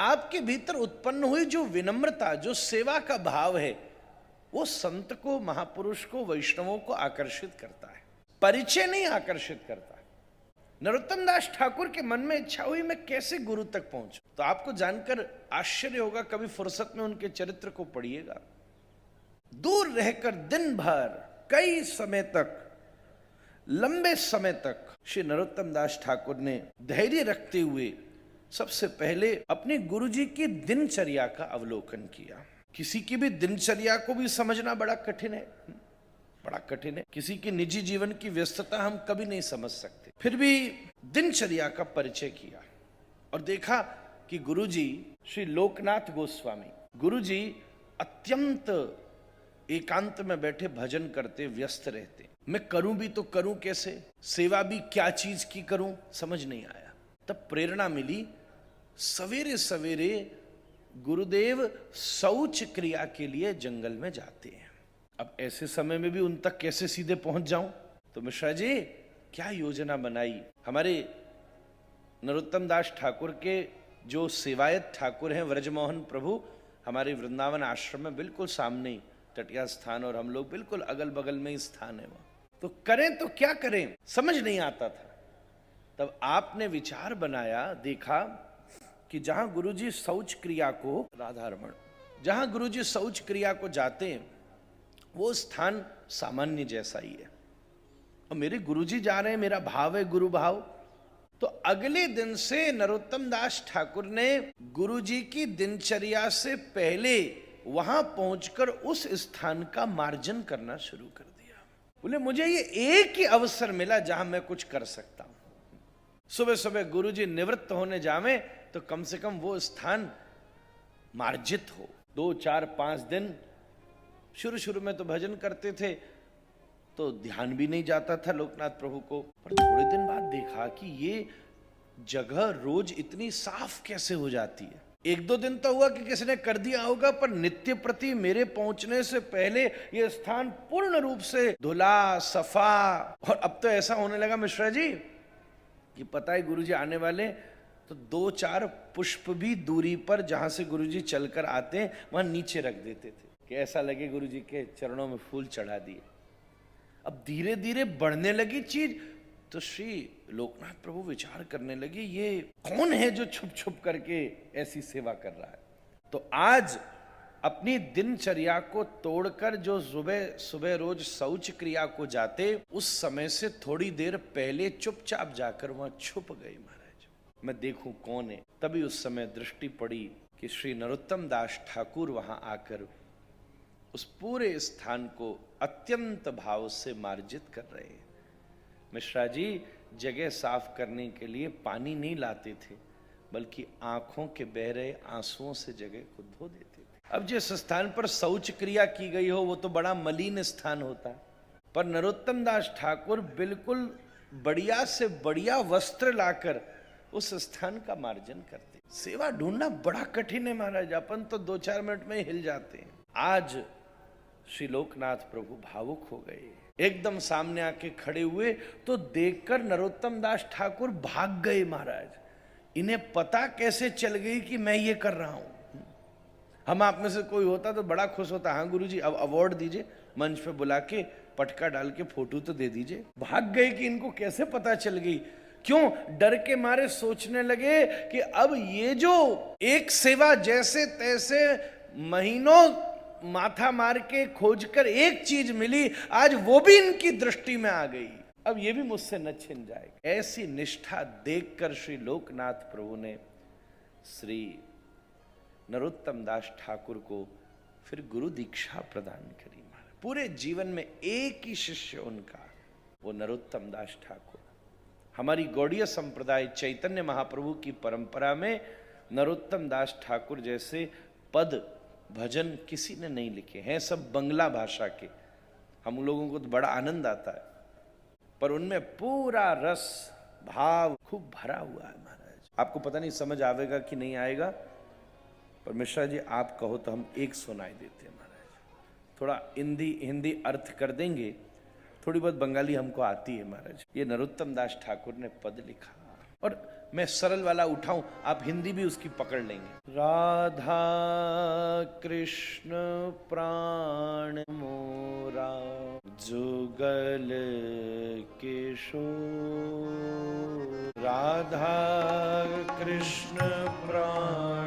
आपके भीतर उत्पन्न हुई जो विनम्रता, जो सेवा का भाव है, वो संत को, महापुरुष को, वैष्णवों को आकर्षित करता है, परिचय नहीं आकर्षित करता। नरोत्तम दास ठाकुर के मन में इच्छा हुई मैं कैसे गुरु तक पहुंचूं। तो आपको जानकर आश्चर्य होगा, कभी फुर्सत में उनके चरित्र को पढ़िएगा। दूर रहकर दिन भर, कई समय तक, लंबे समय तक श्री नरोत्तम दास ठाकुर ने धैर्य रखते हुए सबसे पहले अपने गुरुजी की दिनचर्या का अवलोकन किया। किसी की भी दिनचर्या को भी समझना बड़ा कठिन है, बड़ा कठिन है। किसी के निजी जीवन की व्यस्तता हम कभी नहीं समझ सकते, फिर भी दिनचर्या का परिचय किया और देखा कि गुरुजी श्री लोकनाथ गोस्वामी, गुरुजी अत्यंत एकांत में बैठे भजन करते, व्यस्त रहते। मैं करूं भी तो करूं कैसे, सेवा भी क्या चीज की करूं, समझ नहीं आया। तब प्रेरणा मिली, सवेरे सवेरे गुरुदेव शौच क्रिया के लिए जंगल में जाते हैं। अब ऐसे समय में भी उन तक कैसे सीधे पहुंच जाऊं, तो मिश्रा जी क्या योजना बनाई। हमारे नरोत्तम दास ठाकुर के जो सेवायत ठाकुर हैं व्रजमोहन प्रभु, हमारे वृंदावन आश्रम में बिल्कुल सामने ही तटिया स्थान, और हम लोग बिल्कुल अगल बगल में ही स्थान है वहां। तो करें तो क्या करें, समझ नहीं आता था। तब आपने विचार बनाया, देखा कि जहां गुरुजी शौच क्रिया को, राधारमण, जहां गुरुजी शौच क्रिया को जाते हैं वो स्थान सामान्य जैसा ही है, और मेरे गुरुजी जा रहे हैं, मेरा भाव है गुरु भाव। तो अगले दिन से नरोत्तम दास ठाकुर ने गुरुजी की दिनचर्या से पहले वहां पहुंचकर उस स्थान का मार्जन करना शुरू कर दिया। बोले मुझे ये एक ही अवसर मिला जहां मैं कुछ कर सकता हूं। सुबह सुबह गुरुजी निवृत्त होने जावे तो कम से कम वो स्थान मार्जित हो। 2, 4, 5 दिन शुरू में तो भजन करते थे तो ध्यान भी नहीं जाता था लोकनाथ प्रभु को, पर थोड़े दिन बाद देखा कि ये जगह रोज इतनी साफ कैसे हो जाती है। 1-2 दिन तो हुआ कि किसी ने कर दिया होगा, पर नित्य प्रति मेरे पहुंचने से पहले यह स्थान पूर्ण रूप से धुला, सफा। और अब तो ऐसा होने लगा मिश्रा जी कि पता है गुरुजी आने वाले, तो 2-4 पुष्प भी दूरी पर जहां से गुरुजी चलकर आते हैं वहां नीचे रख देते थे कि ऐसा लगे गुरुजी के चरणों में फूल चढ़ा दिए। अब धीरे धीरे बढ़ने लगी चीज, तो श्री लोकनाथ प्रभु विचार करने लगे ये कौन है जो छुप छुप करके ऐसी सेवा कर रहा है। तो आज अपनी दिनचर्या को तोड़कर जो सुबह सुबह रोज शौच क्रिया को जाते, उस समय से थोड़ी देर पहले चुपचाप जाकर वहां छुप गए। महाराज मैं देखूं कौन है। तभी उस समय दृष्टि पड़ी कि श्री नरोत्तम दास ठाकुर वहां आकर उस पूरे स्थान को अत्यंत भाव से मार्जित कर रहे हैं। मिश्रा जी जगह साफ करने के लिए पानी नहीं लाते थे, बल्कि आंखों के बह रहे आंसुओं से जगह को धो देते थे। अब जिस स्थान पर शौच क्रिया की गई हो वो तो बड़ा मलिन स्थान होता है, पर नरोत्तम दास ठाकुर बिल्कुल बढ़िया से बढ़िया वस्त्र लाकर उस स्थान का मार्जन करते। सेवा ढूंढना बड़ा कठिन है महाराज, अपन तो 2-4 मिनट में ही हिल जाते हैं। आज श्री लोकनाथ प्रभु भावुक हो गए, एकदम सामने आके खड़े हुए तो देखकर नरोत्तम दास ठाकुर भाग गए। महाराज इन्हें पता कैसे चल गई कि मैं ये कर रहा हूं। हम आप में से कोई होता तो बड़ा खुश होता, हाँ गुरुजी अब अवार्ड दीजिए, मंच पे बुला के पटका डाल के फोटो तो दे दीजिए। भाग गए कि इनको कैसे पता चल गई। क्यों? डर के मारे सोचने लगे कि अब ये जो एक सेवा जैसे तैसे महीनों माथा मार के खोजकर एक चीज मिली, आज वो भी इनकी दृष्टि में आ गई, अब ये भी मुझसे न छिन जाएगी। ऐसी निष्ठा देखकर श्री लोकनाथ प्रभु ने श्री नरोत्तम दास ठाकुर को फिर गुरु दीक्षा प्रदान करी। पूरे जीवन में एक ही शिष्य उनका, वो नरोत्तम दास ठाकुर। हमारी गौड़ीय संप्रदाय चैतन्य महाप्रभु की परंपरा में नरोत्तम दास ठाकुर जैसे पद भजन किसी ने नहीं लिखे हैं, सब बंगला भाषा के। हम लोगों को तो बड़ा आनंद आता है, पर उनमें पूरा रस भाव खूब भरा हुआ है। महाराज आपको पता नहीं समझ आवेगा कि नहीं आएगा, पर मिश्रा जी आप कहो तो हम एक सुनाई देते हैं। महाराज थोड़ा हिंदी अर्थ कर देंगे, थोड़ी बहुत बंगाली हमको आती है। महाराज ये नरोत्तम दास ठाकुर ने पद लिखा, और मैं सरल वाला उठाऊं, आप हिंदी भी उसकी पकड़ लेंगे। राधा कृष्ण प्राण मोरा जुगल किशोर, राधा कृष्ण प्राण